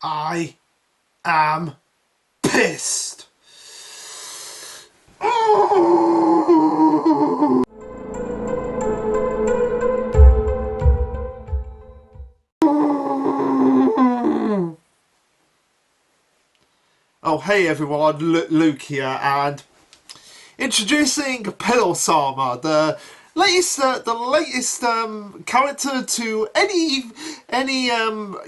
I am pissed. Oh, hey everyone, Luke here, and introducing Pillow Sama, the latest character to any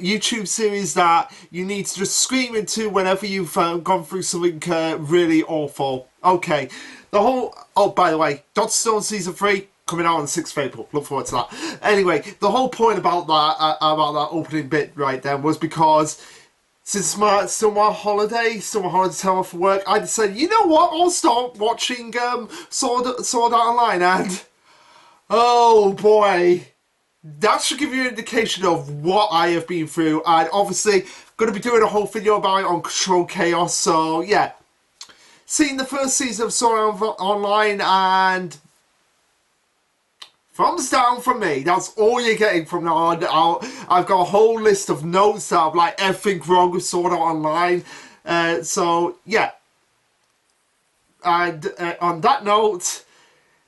YouTube series that you need to just scream into whenever you've gone through something really awful. Okay, oh, by the way, Dr. Stone Season 3 coming out on the 6th of April. Look forward to that. Anyway, the whole point about that opening bit right then was because since still my holiday time off for work, I decided, you know what, I'll start watching Sword Art Online, and oh boy, that should give you an indication of what I have been through. And obviously, going to be doing a whole video about it on Control Chaos. So yeah, seeing the first season of Sword Art Online, and thumbs down from me. That's all you're getting from now on. I've got a whole list of notes that have like everything wrong with Sword Art Online. So yeah. And on that note,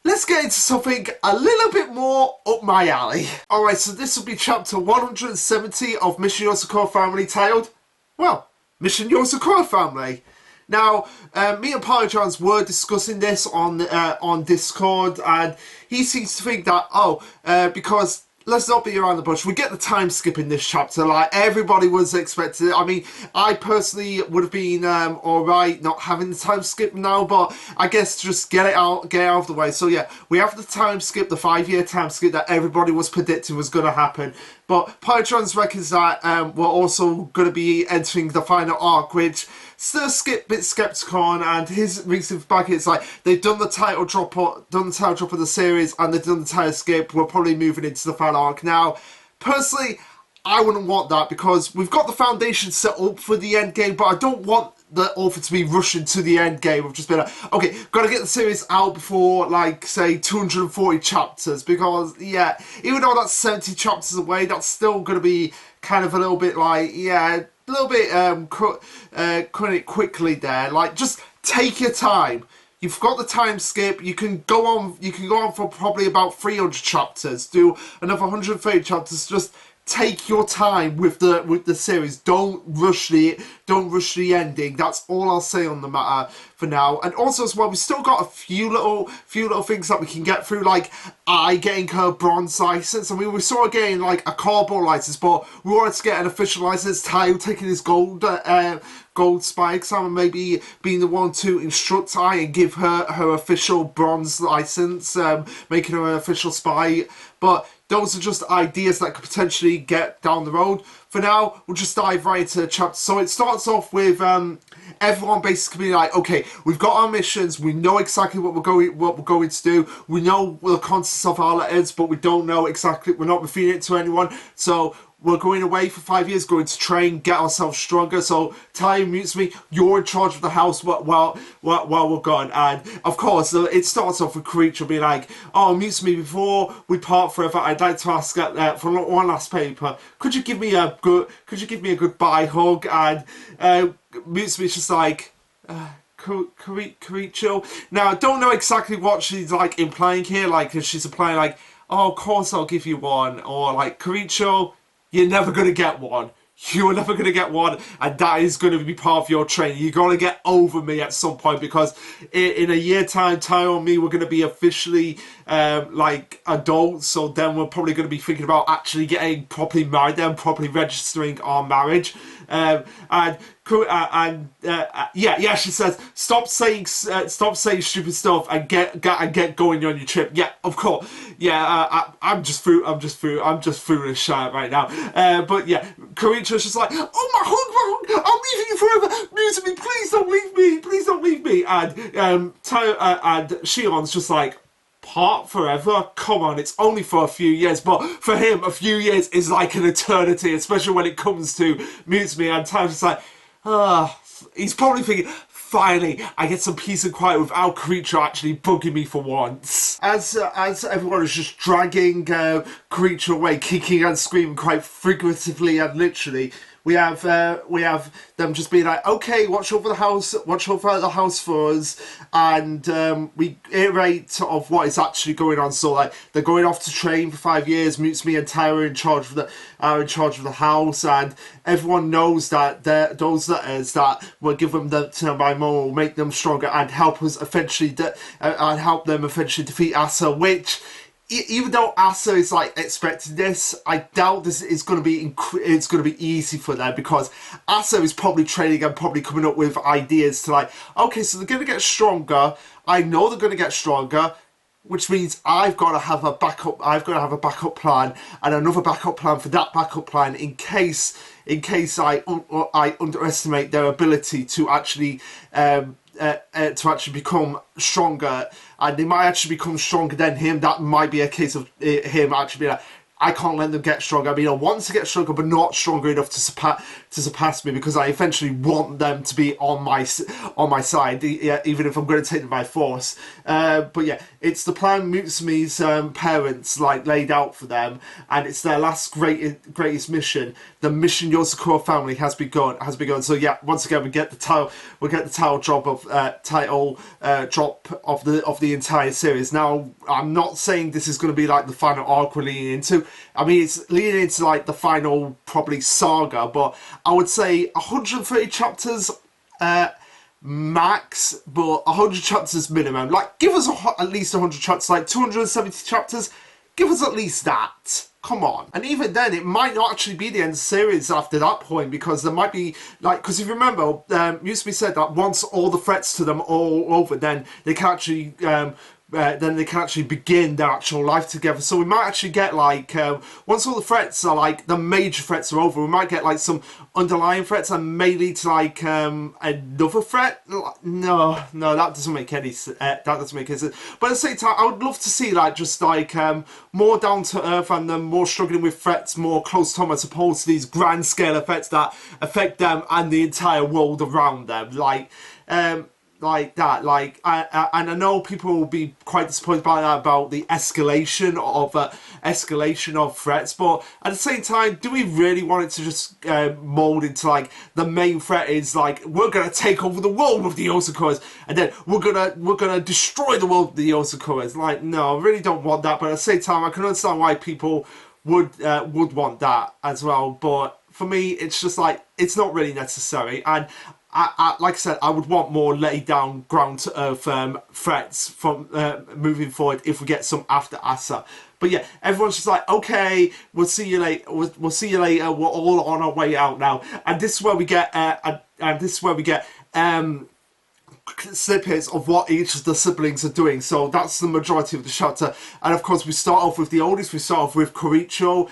let's get into something a little bit more up my alley. Alright, so this will be chapter 170 of Mission Yozakura Family, titled, well, Mission Yozakura Family. Now, me and Parajans were discussing this on Discord, and he seems to think that, because, let's not be around the bush, we get the time skip in this chapter, like everybody was expecting it. I mean, I personally would have been alright not having the time skip now, but I guess just get it out of the way. So yeah, we have the time skip, the 5-year time skip that everybody was predicting was going to happen. But Pytrons reckons that we're also going to be entering the final arc, which still a bit skeptical on, and his reason for back is like they've done the title drop of the series, and they've done the title skip. We're probably moving into the final arc now. Personally, I wouldn't want that because we've got the foundation set up for the end game, but I don't want the author to be rushing to the end game of just being like, okay, gotta get the series out before, like, say, 240 chapters, because, yeah, even though that's 70 chapters away, that's still gonna be kind of a little bit like, yeah, a little bit quickly there. Like, just take your time. You've got the time skip. You can go on for probably about 300 chapters. Do another 130 chapters. Just take your time with the series. Don't rush the ending. That's all I'll say on the matter for now. And also as well, we still got a few little things that we can get through, like I getting her bronze license. I mean, we saw her getting like a cardboard license, but we wanted to get an official license. Tayo taking his gold spy exam and maybe being the one to instruct I and give her official bronze license, making her an official spy. But those are just ideas that could potentially get down the road. For now, we'll just dive right into the chapter. So it starts off with everyone basically being like, okay, we've got our missions, we know exactly what we're going to do, we know the contents of our letters, but we don't know exactly, we're not revealing it to anyone. So we're going away for 5 years, going to train, get ourselves stronger. So Tayo mutes me, you're in charge of the house while we're gone. And of course, it starts off with Creature being like, oh, mutes me, before we part forever, I'd like to ask for one last paper. Could you give me a goodbye hug? And mutes me just like, Creature. Now, I don't know exactly what she's like implying here. Like, if she's implying like, oh, of course I'll give you one, or like, Creature, you're never going to get one. You're never going to get one, and that is going to be part of your training. You're going to get over me at some point, because in a year time, Tayo and me, we're going to be officially like adults, so then we're probably going to be thinking about actually getting properly married, then properly registering our marriage. Yeah, she says, stop saying stupid stuff and get going on your trip. Yeah, of course. Yeah, I'm just foolish shy right now. But yeah, Karicha's just like, oh my hug, I'm leaving you forever. Mute me, please don't leave me, please don't leave me. And and Shion's just like, part forever? Come on, it's only for a few years, but for him, a few years is like an eternity, especially when it comes to Mute Me. And Tayo's just like, he's probably thinking, finally, I get some peace and quiet without Creature actually bugging me for once. As everyone is just dragging Creature away, kicking and screaming quite figuratively and literally, we have them just being like, okay, watch over the house for us, and we iterate sort of what is actually going on. So like they're going off to train for 5 years. Mutsumi and Tai are in charge of the house, and everyone knows that those letters that were given to by Momo will make them stronger and help us eventually and help them eventually defeat Asa, which. Even though Asa is like expecting this, I doubt this is going to be it's going to be easy for them, because Asa is probably training and probably coming up with ideas to like, okay, so they're going to get stronger. I know they're going to get stronger, which means I've got to have a backup. I've got to have a backup plan and another backup plan for that backup plan in case I underestimate their ability to actually become stronger, and they might actually become stronger than him. That might be a case of him actually being like, I can't let them get stronger. I mean, I want to get stronger, but not stronger enough to surpass me, because I eventually want them to be on my side, even if I'm going to take them by force. But yeah, it's the plan Mutsumi's parents like laid out for them, and it's their last greatest mission. The mission Yozakura family has begun. So yeah, once again we get the title drop of the entire series. Now, I'm not saying this is going to be like the final arc we're leading into. I mean, it's leading into like the final probably saga, but I would say 130 chapters max, but 100 chapters minimum. Like, give us at least 100 chapters, like 270 chapters. Give us at least that. Come on. And even then, it might not actually be the end of the series after that point, because there might be, like, because if you remember, Musume said that once all the threats to them are all over, then they can actually begin their actual life together. So we might actually get like, once all the threats are like, the major threats are over, we might get like some underlying threats and may lead to like another threat. No, that doesn't make any sense. But at the same time, I would love to see like just like more down to earth and them more struggling with threats more close to home, as opposed to these grand scale effects that affect them and the entire world around them. Like that, and I know people will be quite disappointed by that, about the escalation of threats. But at the same time, do we really want it to just mold into like the main threat is like, we're gonna take over the world with the Yosakuras, and then we're gonna destroy the world with the Yosakuras? Like, no, I really don't want that. But at the same time, I can understand why people would want that as well. But for me, it's just like, it's not really necessary. And like I said, I would want more laid down, ground to earth threats from moving forward if we get some after Asa. But yeah, everyone's just like, okay, we'll see you later. We'll see you later. We're all on our way out now, and this is where we get snippets of what each of the siblings are doing. So that's the majority of the chapter. And of course, we start off with the oldest. We start off with Koricho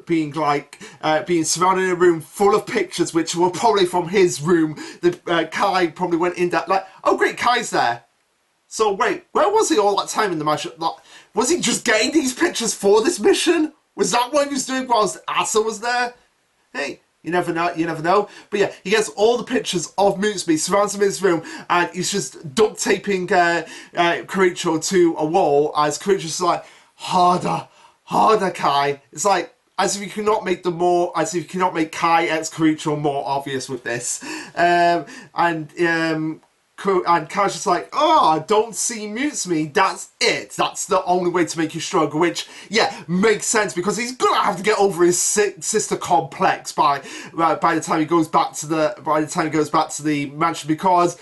being surrounded in a room full of pictures, which were probably from his room. Kai probably went in that, like, oh great, Kai's there. So wait, where was he all that time in the match? Like, was he just getting these pictures for this mission? Was that what he was doing whilst Asa was there? Hey, you never know. But yeah, he gets all the pictures of Mutsumi, surrounds him in his room, and he's just duct taping Koricho to a wall, as Koricho's like, harder, Kai. It's like, as if you cannot make Kai x Koricho more obvious with this. And Kai's just like, oh, I don't see Mutsumi, that's it. That's the only way to make you struggle, which, yeah, makes sense, because he's gonna have to get over his sister complex by the time he goes back to the mansion, because,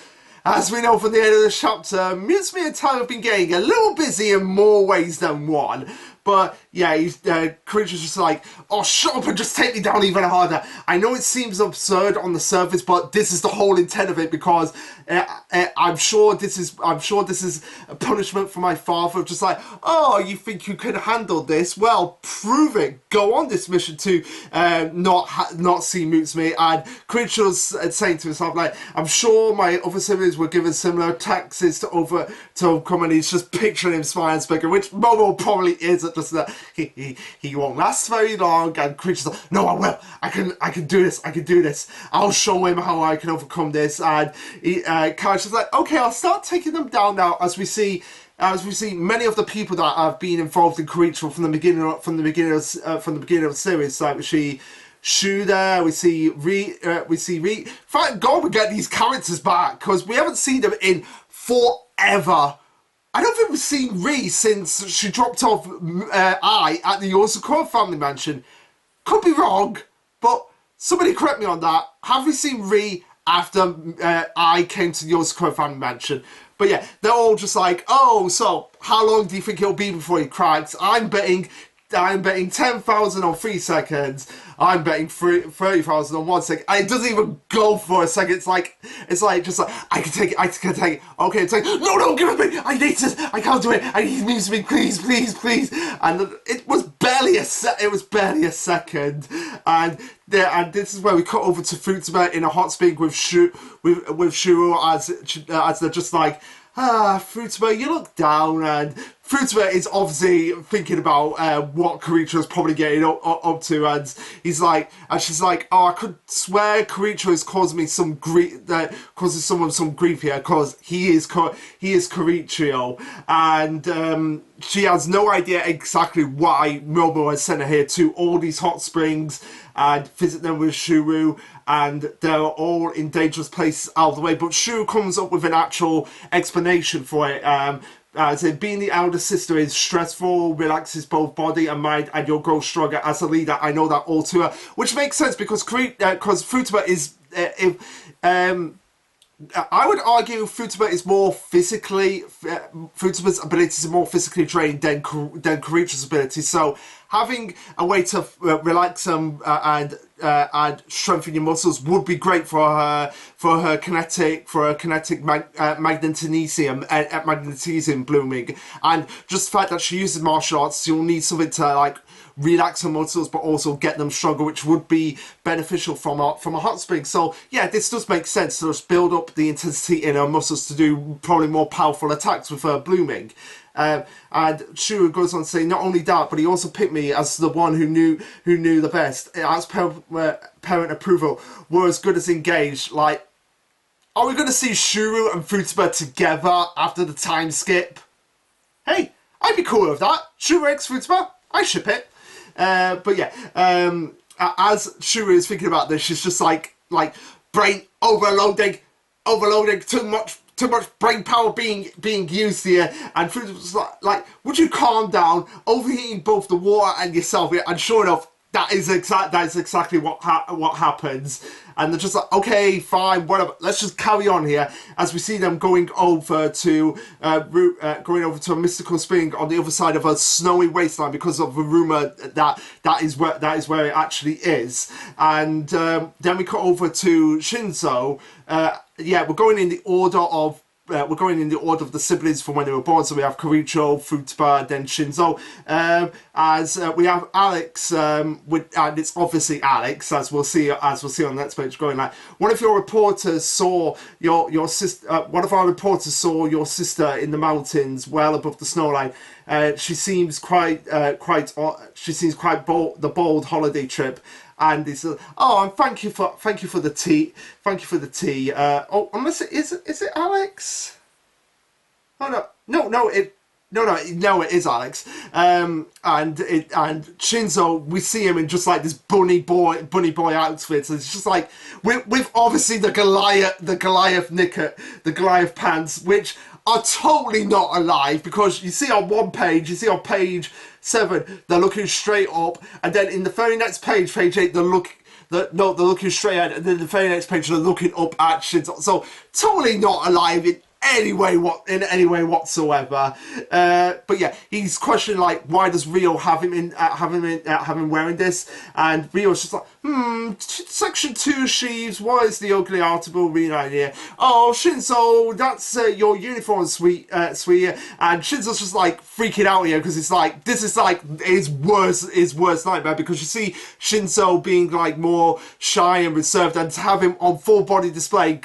as we know from the end of the chapter, Mutsumi and Tai have been getting a little busy in more ways than one. But yeah, Koricho's just like, oh, shut up and just take me down even harder. I know it seems absurd on the surface, but this is the whole intent of it, because I'm sure this is a punishment for my father. Just like, oh, you think you can handle this? Well, prove it. Go on this mission to not see Mutsumi. And Koricho's saying to himself, like, I'm sure my other siblings were given similar taxes to overcome, and he's just picturing him smiling speaking, which Momo probably is. Just that he won't last very long, and Koricho's like, no, I will. I can do this. I'll show him how I can overcome this. And Kai's just like, okay, I'll start taking them down now, as we see many of the people that have been involved in Koricho from the beginning of the series. Like Shu there. We see Ri. Thank God we get these characters back because we haven't seen them in forever. I don't think we've seen Ri since she dropped off I at the Yozakura family mansion. Could be wrong, but somebody correct me on that. Have we seen Ri after I came to the Yozakura family mansion? But yeah, they're all just like, oh, so how long do you think it'll be before he cracks? I'm betting 10,000 on 3 seconds. I'm betting 30,000 on 1 second. And it doesn't even go for a second. It's like just like I can take it. Okay, it's like no, give it to me. I need this. I can't do it. I need me, please. And it was barely a second. And this is where we cut over to Futaba in a hot spring with Shuru as they're just like, Futaba, you look down, and Futaba is obviously thinking about what Kiricho is probably getting up to, and she's like, oh, I could swear Kiricho is causing me some grief, causing someone some grief here, because he is Kiricho, and she has no idea exactly why Momo has sent her here to all these hot springs and visit them with Shuru, and they're all in dangerous places out of the way. But Shuru comes up with an actual explanation for it. So being the elder sister is stressful, relaxes both body and mind, and you'll grow stronger as a leader. I know that all too well, which makes sense because Futaba is I would argue Futaba is more physically, Futaba's abilities are more physically drained than Kiricho's abilities. So having a way to relax them and strengthen your muscles would be great for her kinetic magnesium blooming. And just the fact that she uses martial arts, you'll need something to like relax her muscles but also get them stronger, which would be beneficial from a hot spring. So yeah, this does make sense to just build up the intensity in her muscles to do probably more powerful attacks with her blooming. And Shuru goes on to say, not only that, but he also picked me as the one who knew the best. As parent approval, we're as good as engaged. Like, are we going to see Shuru and Futaba together after the time skip? Hey, I'd be cool with that. Shuru x Futaba, I ship it. But yeah, as Shuru is thinking about this, she's just like brain overloading, too much brain power being used here, and Fruit was like, would you calm down, overheating both the water and yourself here? And sure enough, that is exactly what happens. And they're just like, okay, fine, whatever, let's just carry on here, as we see them going over to a mystical spring on the other side of a snowy wasteland because of a rumor that is where it actually is. And then we cut over to Shinzo. Yeah, we're going in the order of the siblings from when they were born. So we have Kiricho, Futaba, then Shinzo. As we have Alex, and it's obviously Alex, as we'll see on the next page. Going like, one of your reporters saw your sister. One of our reporters saw your sister in the mountains, well above the snow line. She seems quite bold. The bold holiday trip. And he says, "Oh, and thank you for the tea. Thank you for the tea." Unless it is it Alex? Oh no, it is Alex. And Shinzo, we see him in just like this bunny boy outfit. So it's just like with obviously the Goliath knicker, the Goliath pants, which are totally not alive, because you see on on page 7, they're looking straight up, and then in the very next page 8, they're looking straight ahead, and then the very next page they're looking up at Shinzo. So totally not alive in any way whatsoever. But yeah, he's questioning like, why does Rio have him wearing this? And Rio's just like, section 2 sheaves, why is the ugly article reading here? Oh, Shinzo, that's your uniform, sweet. And Shinzo's just like freaking out here, because it's like, this is like his worst nightmare, because you see Shinzo being like more shy and reserved, and to have him on full body display,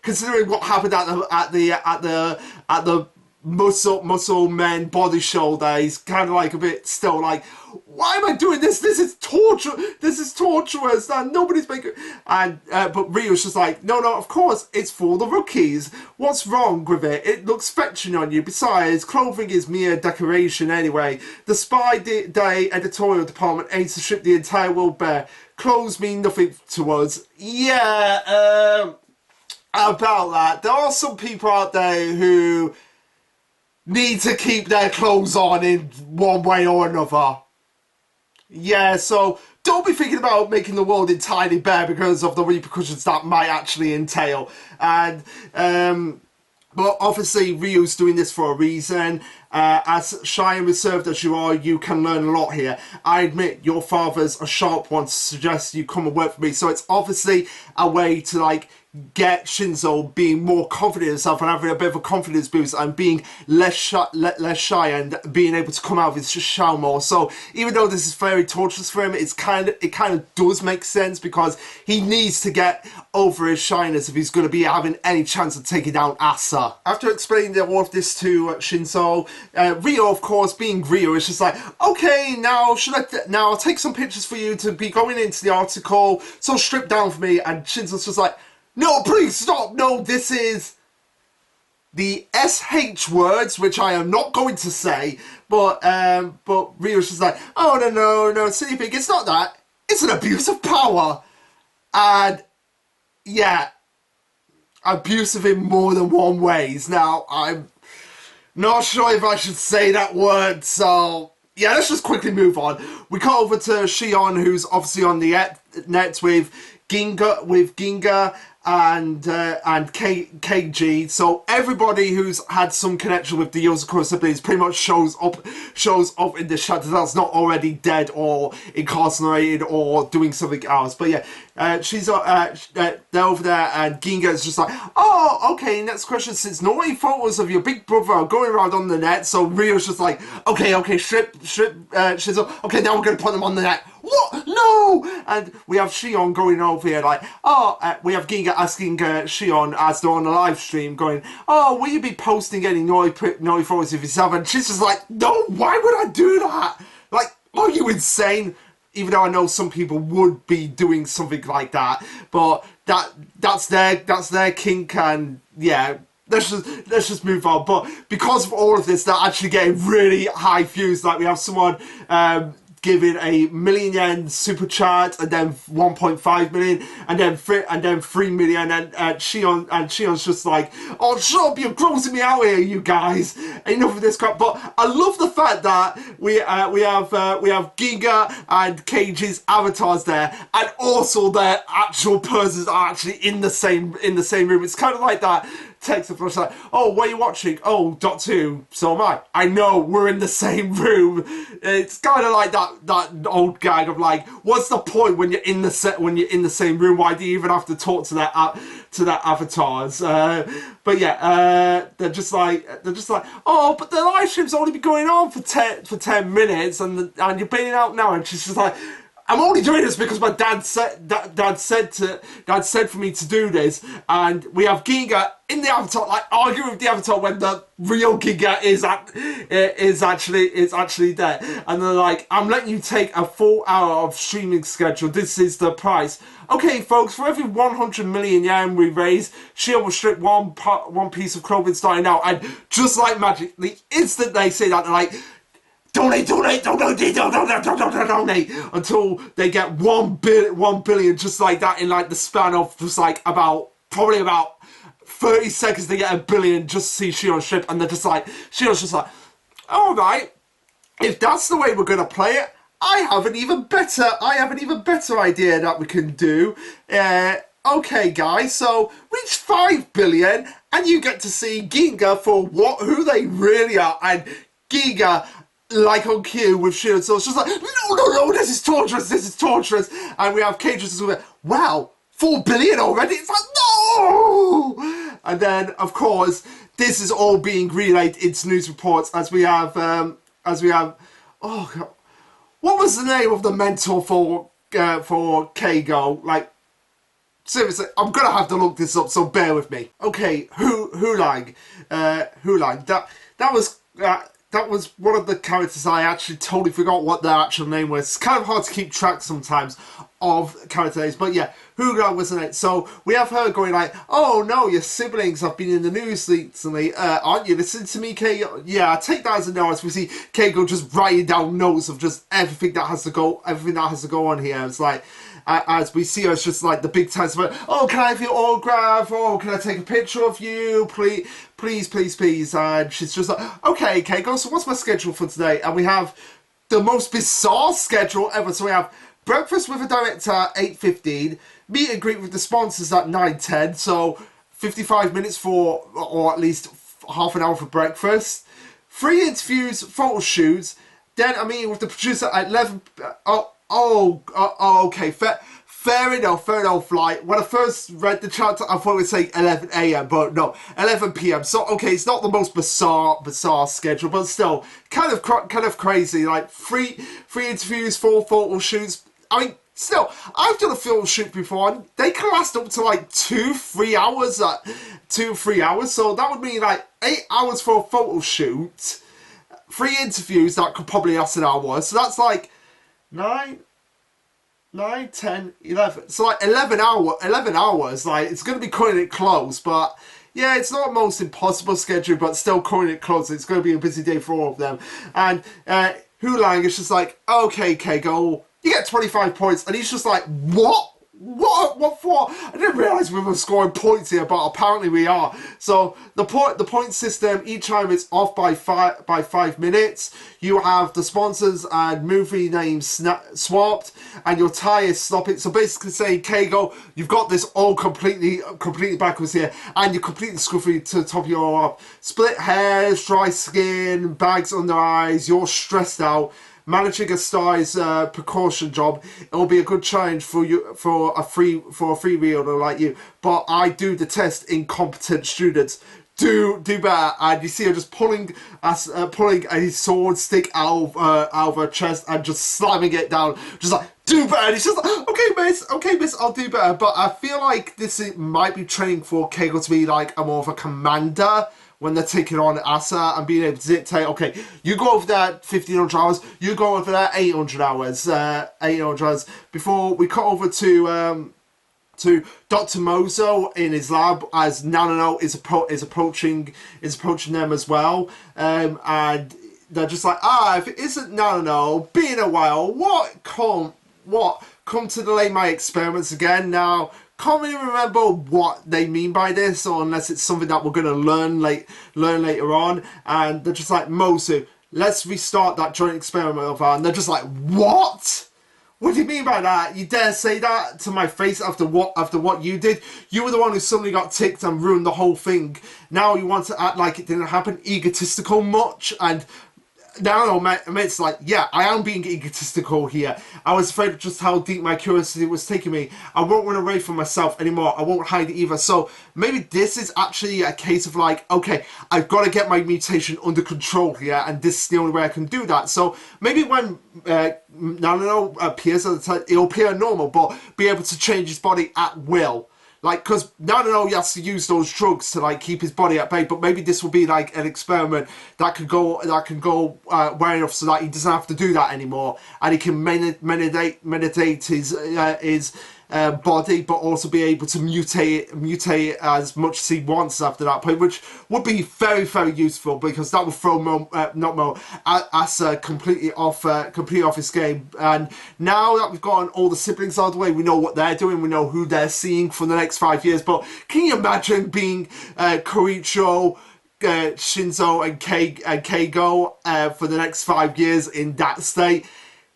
considering what happened at the muscle men body shoulder. He's kind of like a bit still like, why am I doing this? This is torture. This is torturous. And nobody's making. And but Ryu's just like, no, of course it's for the rookies. What's wrong with it? It looks fetching on you. Besides, clothing is mere decoration anyway. The Spy Day editorial department aims to strip the entire world bare. Clothes mean nothing to us. Yeah. About that, there are some people out there who need to keep their clothes on in one way or another. Yeah, so don't be thinking about making the world entirely bare because of the repercussions that might actually entail. And but obviously Ryu's doing this for a reason. As shy and reserved as you are, you can learn a lot here. I admit your father's a sharp one to suggest you come and work for me. So it's obviously a way to like get Shinzo being more confident in himself and having a bit of a confidence boost and being less shy and being able to come out of his shell more. So even though this is very torturous for him, it kind of does make sense because he needs to get over his shyness if he's going to be having any chance of taking down Asa. After explaining all of this to Shinzo, Ryo, of course, being Ryo, is just like, okay, now I'll take some pictures for you to be going into the article, so strip down for me. And Shinzo's just like, no, please stop. No, this is the SH words, which I am not going to say. But Ryo's just like, oh, no, silly pig, it's not that. It's an abuse of power. And yeah, abusive in more than one ways. Now, I'm not sure if I should say that word, so yeah, let's just quickly move on. We cut over to Shion, who's obviously on the net with Ginga and KG. So everybody who's had some connection with the Yozakura siblings pretty much shows up in this chapter that's not already dead or incarcerated or doing something else. But yeah, they're over there, and Ginga is just like, oh, okay, next question. Since naughty photos of your big brother are going around on the net, so Ryo's just like, okay, strip Shizo. Okay, now we're gonna put them on the net. What? No! And we have Shion going over here like, we have Ginga asking Shion as they're on the live stream going, oh, will you be posting any naughty photos of yourself? And she's just like, no, why would I do that? Like, are you insane? Even though I know some people would be doing something like that, but that's their kink, and yeah, let's just move on. But because of all of this, they're actually getting really high views. Like we have someone giving a 1 million yen super chat, and then 1.5 million, and then 3 million, and Shion's just like, oh, shut up, you're grossing me out here, you guys. Enough of this crap. But I love the fact that we have Giga and Cage's avatars there, and also their actual persons are actually in the same room. It's kind of like that text of like, oh, what are you watching? Oh, Doctor Who. So am I. I know, we're in the same room. It's kind of like that old gag of like, what's the point when you're in the same room? Why do you even have to talk to their avatars? But yeah, they're just like, oh, but the live stream's only been going on for 10 minutes, and you're bailing out now. And she's just like, I'm only doing this because my dad said for me to do this. And we have Giga in the avatar, like arguing with the avatar when the real Giga is actually there. And they're like, I'm letting you take a full hour of streaming schedule. This is the price. Okay, folks, for every 100 million yen we raise, she will strip one piece of clothing starting now. And just like magic, the instant they say that, they're like, donate, until they get 1 billion, just like that, in like the span of just like probably about 30 seconds. They get 1 billion just to see Shion's strip, and they're just like, Shion's just like, all right, if that's the way we're gonna play it, I have an even better idea that we can do. Okay, guys, so reach 5 billion, and you get to see Ginga for who they really are, and Giga, like on cue with Shield, so it's just like, no, this is torturous, and we have Cages as well. Wow, 4 billion already? It's like, no! And then, of course, this is all being relayed into news reports as we have, oh God, what was the name of the mentor for Keigo? Like, seriously, I'm gonna have to look this up, so bear with me. Okay, Hulang. that was one of the characters I actually totally forgot what their actual name was. It's kind of hard to keep track sometimes of character names, but yeah, Huga wasn't it? So we have her going like, "Oh no, your siblings have been in the news recently. Aren't you listening to me, Keigo?" Yeah, take that as a no. As we see Keigo just writing down notes of just everything that has to go on here. It's like, as we see her, it's just like the big times about, "Oh, can I have your autograph? Oh, can I take a picture of you? Please. And she's just like, "Okay, Keigo, so what's my schedule for today?" And we have the most bizarre schedule ever. So we have breakfast with a director at 8:15, meet and greet with the sponsors at 9:10, so 55 minutes for, or at least half an hour for breakfast, 3 interviews, photo shoots, then a meeting with the producer at 11, okay, fair enough, like, when I first read the chapter, I thought it would say 11 a.m, but no, 11 p.m, so, okay, it's not the most bizarre schedule, but still, kind of crazy, like, three interviews, 4 photo shoots. I mean, still, I've done a photo shoot before, and they can last up to, like, 2-3 hours, so that would mean, like, 8 hours for a photo shoot, 3 interviews that could probably last an hour, so that's, like, 9, 10, 11. So like 11 hours. Like, it's going to be cutting it close, but yeah, it's not the most impossible schedule, but still cutting it close. It's going to be a busy day for all of them. And Hulang is just like, "Okay, Keigo, you get 25 points. And he's just like, "What? What for?" I didn't realise we were scoring points here, but apparently we are. So the point system, each time it's off by 5 minutes. You have the sponsors and movie names swapped, and your tie is stopping. So basically saying, "Keigo, you've got this all completely backwards here, and you're completely scruffy to the top of your arm. Split hairs, dry skin, bags under eyes. You're stressed out. Managing a star's precaution job, it'll be a good challenge for you for a freeloader like you. But I do detest incompetent students. Do better." And you see her just pulling a sword stick out of her chest and just slamming it down, just like, "Do better." And he's just like, okay, miss, I'll do better. But I feel like might be training for Keigo to be like a more of a commander when they're taking on Asa, and being able to dictate, "Okay, you go over there 1,500 hours, you go over there 800 hours, 800 hours." Before we cut over to Dr. Mozo in his lab, as Nanano is approaching them as well, and they're just like, "If it isn't Nanano, been a while, come to delay my experiments again." Now, can't really remember what they mean by this, or unless it's something that we're going to learn later on. And they're just like, "Mosu, let's restart that joint experiment of ours." And they're just like, "What? What do you mean by that? You dare say that to my face after what you did? You were the one who suddenly got ticked and ruined the whole thing. Now you want to act like it didn't happen? Egotistical much?" And no, it's like, yeah, I am being egotistical here. I was afraid of just how deep my curiosity was taking me. I won't run away from myself anymore. I won't hide it either. So maybe this is actually a case of like, okay, I've got to get my mutation under control here, and this is the only way I can do that. So maybe when Nanano appears at the time, it'll appear normal, but be able to change his body at will. Like, because Nanano he has to use those drugs to like keep his body at bay, but maybe this will be like an experiment that can go well enough so that he doesn't have to do that anymore, and he can meditate his body, but also be able to mutate as much as he wants after that point, which would be very, very useful, because that would throw Asa completely off his game. And now that we've gotten all the siblings out of the way, we know what they're doing, we know who they're seeing for the next 5 years. But can you imagine being Koichiro, Shinzo and Keigo for the next 5 years in that state?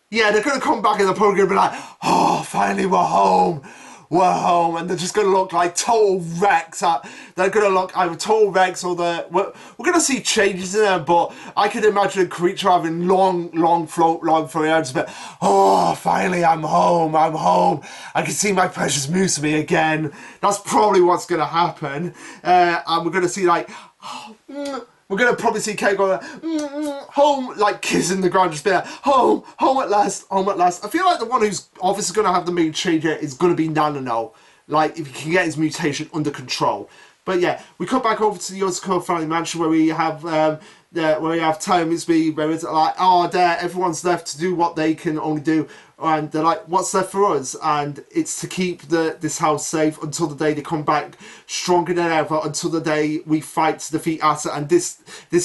Yeah, they're going to come back in the program and be like, "Oh, finally we're home. And they're just going to look like total wrecks. They're going to look either total wrecks, or we're going to see changes in them. But I could imagine a creature having long flowing arms, but, "Oh, finally I'm home. I can see my precious Musume again." That's probably what's going to happen. And we're going to see like, we're going to probably see Keigo home, like kissing the ground, just be like, home at last. I feel like the one who's obviously going to have the main change here is going to be Nanano. Like, if he can get his mutation under control. But yeah, we come back over to the Yozakura family mansion where we have Taiyo and Mutsumi, where it's like, oh, there, everyone's left to do what they can only do, and they're like, what's left for us? And it's to keep this house safe until the day they come back stronger than ever, until the day we fight to defeat Asa. And this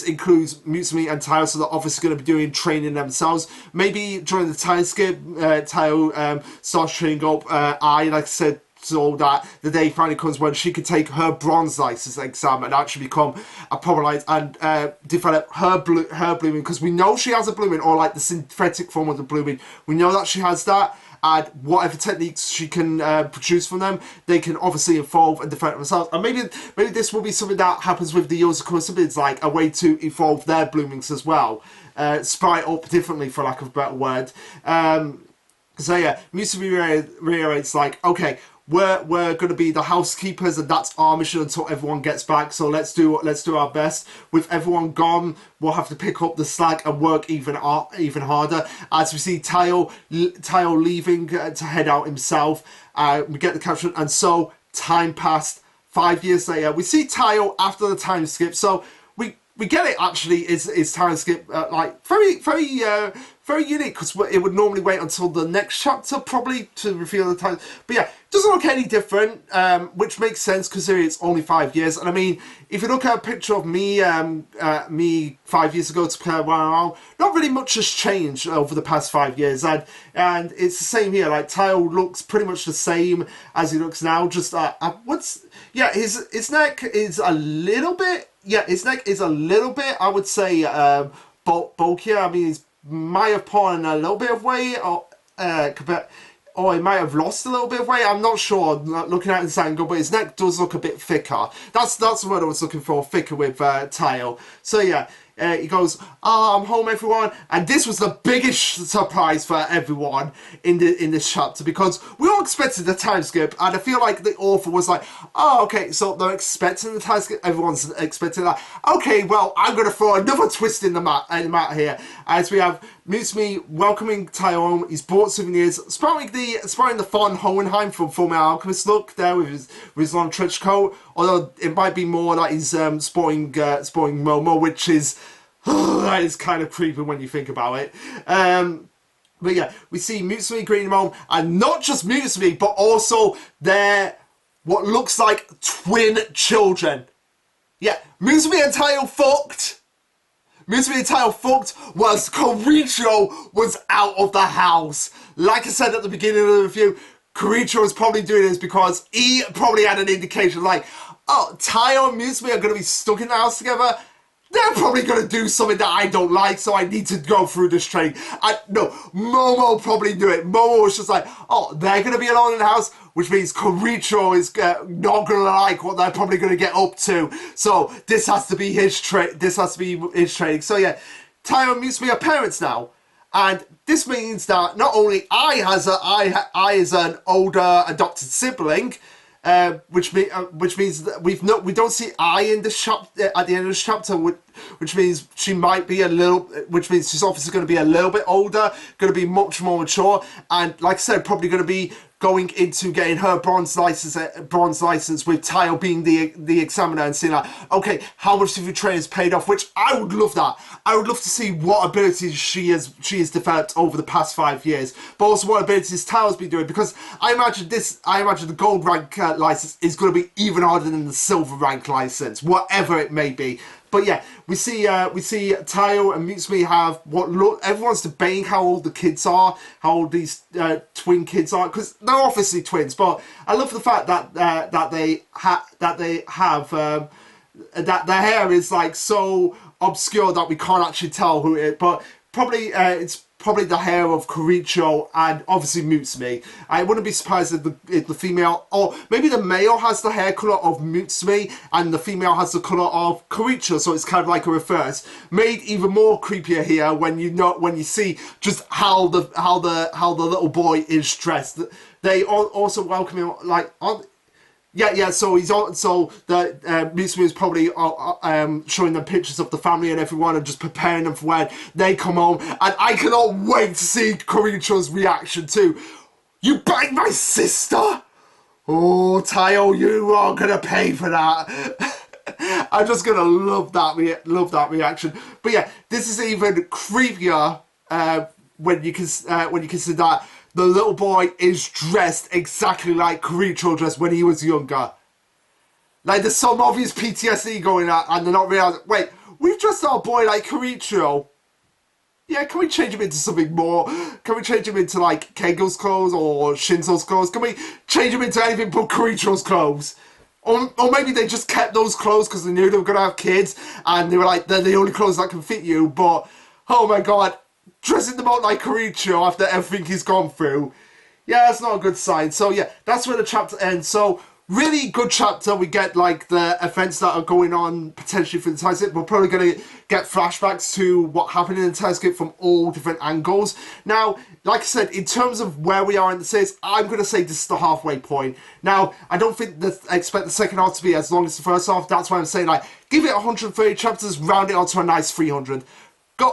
includes Mutsumi and Taiyo, so they're obviously going to be doing training themselves. Maybe during the time skip, Taiyo starts training up like I said, so that the day finally comes when she could take her bronze license exam and actually become a proper light and develop her blooming, because we know she has a blooming, or like the synthetic form of the blooming. We know that she has that, and whatever techniques she can produce from them, they can obviously evolve and develop themselves. And maybe this will be something that happens with the Yozakura siblings, like a way to evolve their bloomings as well, sprite up differently, for lack of a better word. So yeah, Mutsumi reiterates like, okay, we're going to be the housekeepers, and that's our mission until everyone gets back. So let's do our best. With everyone gone, we'll have to pick up the slack and work even harder. As we see Taiyo leaving to head out himself, we get the caption, and so time passed. 5 years later, we see Taiyo after the time skip. So we get it. Actually, is time skip like very unique, because it would normally wait until the next chapter probably to reveal the time. But yeah, it doesn't look any different, which makes sense considering it's only 5 years. And I mean, if you look at a picture of me, me 5 years ago to compare now, not really much has changed over the past 5 years, and it's the same here. Like Taiyo looks pretty much the same as he looks now. Just his neck is a little bit. Yeah, his neck is a little bit, I would say, bulkier. I mean, he's might have put on a little bit of weight, or he might have lost a little bit of weight. I'm not sure, looking at this angle, but his neck does look a bit thicker. That's the word I was looking for, thicker with Taiyo. So yeah, he goes, I'm home, everyone. And this was the biggest surprise for everyone in this chapter, because we all expected the time skip, and I feel like the author was like, oh, okay, so they're expecting the time skip, everyone's expecting that. Okay, well, I'm going to throw another twist in the mat here, as we have Mutsumi welcoming Taiyo home. He's bought souvenirs, sprouting the fun Hohenheim from Fullmetal Alchemist look there with his long trench coat. Although it might be more that he's sporting Momo, which is that is kind of creepy when you think about it. But yeah, we see Mutsumi greeting him home, and not just Mutsumi, but also their what looks like twin children. Yeah, Mutsumi and Taiyo fucked. Mutsumi and Taiyo fucked whilst Koricho was out of the house. Like I said at the beginning of the review, Koricho was probably doing this because he probably had an indication like, oh, Taiyo and Mutsumi are going to be stuck in the house together. They're probably going to do something that I don't like, so I need to go through this training. No, Momo probably knew it. Momo was just like, oh, they're going to be alone in the house, which means Koricho is not going to like what they're probably going to get up to. So this has to be his training. So yeah, Taiyo and Mutsumi are parents now. And this means that not only I as an older adopted sibling, which means that we don't see I in the at the end of the chapter, which means she might be which means she's obviously going to be a little bit older, going to be much more mature, and like I said, probably going to be going into getting her bronze license with Taiyo being the examiner and seeing like, okay, how much of your training has paid off, which I would love that. I would love to see what abilities she has developed over the past 5 years, but also what abilities Taiyo's been doing, because I imagine the gold rank license is going to be even harder than the silver rank license, whatever it may be. But yeah, we see Taiyo and Mutsumi have everyone's debating how old the kids are, how old these twin kids are, because they're obviously twins. But I love the fact that they have that their hair is like so obscure that we can't actually tell who it is. But probably it's probably the hair of Koricho and obviously Mutsumi. I wouldn't be surprised if the female, or maybe the male has the hair colour of Mutsumi and the female has the colour of Koricho, so it's kind of like a reverse. Made even more creepier here when you see just how the little boy is dressed. They also welcome him like on. Yeah. So Mutsumi is probably showing them pictures of the family and everyone, and just preparing them for when they come home. And I cannot wait to see Koricho's reaction to, you banged my sister. Oh, Tayo, you are gonna pay for that. I'm just gonna love that reaction. But yeah, this is even creepier when you consider that the little boy is dressed exactly like Kiricho dressed when he was younger. Like, there's some obvious PTSD going on, and they're not realizing, wait, we've dressed our boy like Kiricho. Yeah, can we change him into something more? Can we change him into, like, Kengo's clothes or Shinzo's clothes? Can we change him into anything but Kiricho's clothes? Or maybe they just kept those clothes because they knew they were going to have kids, and they were like, they're the only clothes that can fit you, but, oh my god, dressing them out like Kiricho after everything he's gone through. Yeah, that's not a good sign. So yeah, that's where the chapter ends. So really good chapter. We get like the events that are going on potentially for the time skip. We're probably going to get flashbacks to what happened in the time skip from all different angles. Now, like I said, in terms of where we are in the series, I'm going to say this is the halfway point. Now, I don't think I expect the second half to be as long as the first half. That's why I'm saying, like, give it 130 chapters, round it out to a nice 300.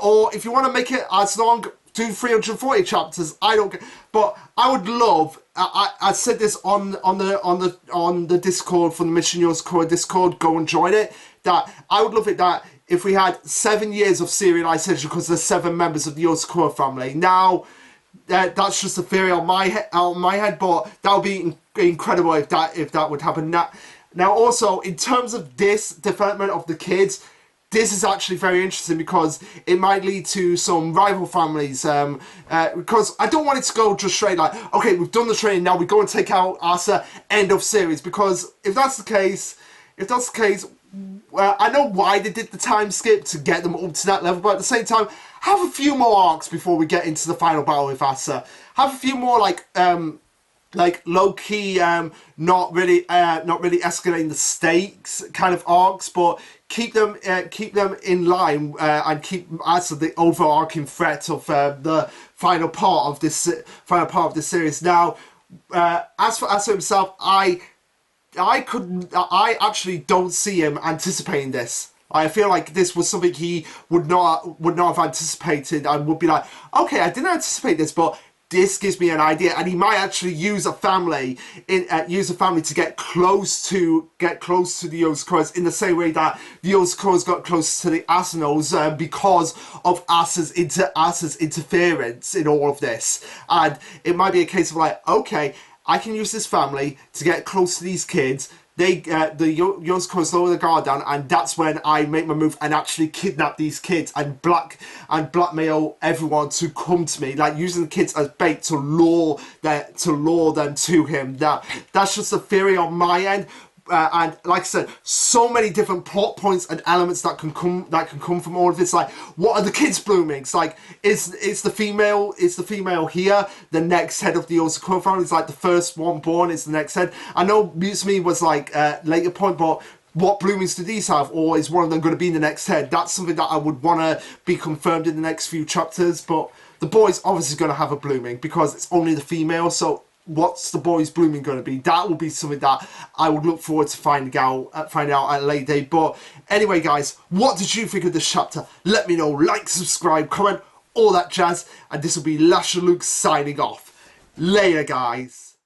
Or if you want to make it as long, do 340 chapters. I don't care, but I would love. I said this on the Discord from the Mission Yozakura Discord. Go and join it. That I would love it that if we had 7 years of serialization because there's 7 members of the Yozakura family. Now, that's just a theory on my head, but that would be incredible if that would happen. Now, also in terms of this development of the kids. This is actually very interesting because it might lead to some rival families. Because I don't want it to go just straight like, okay, we've done the training, now we go and take out Asa, end of series. Because if that's the case, I know why they did the time skip to get them up to that level, but at the same time, have a few more arcs before we get into the final battle with Asa. Have a few more like low-key, not really escalating the stakes kind of arcs, but keep them in line and keep as the overarching threat of the final part of this series. Now, as for Asa himself, I actually don't see him anticipating this. I feel like this was something he would not have anticipated and would be like, okay, I didn't anticipate this, but this gives me an idea, and he might actually use a family to get close to the Yozakuras in the same way that the Yozakuras got close to the Asunos because of Asa's interference in all of this. And it might be a case of like, okay, I can use this family to get close to these kids. The Yozakuras lower the guard down, and that's when I make my move and actually kidnap these kids and blackmail everyone to come to me, like using the kids as bait to lure them to him. That's just a theory on my end. And like I said, so many different plot points and elements that can come from all of this. Like, what are the kids blooming? It's like, is the female here the next head of the Yozakura family? It's like the first one born is the next head. I know Muzumi was like later point, but what bloomings do these have, or is one of them going to be the next head? That's something that I would want to be confirmed in the next few chapters. But the boy's obviously going to have a blooming because it's only the female, so what's the boy's blooming going to be? That will be something that I would look forward to finding out at a later date. But anyway, guys, what did you think of this chapter? Let me know. Like, subscribe, comment, all that jazz. And this will be Lasherluke signing off. Later, guys.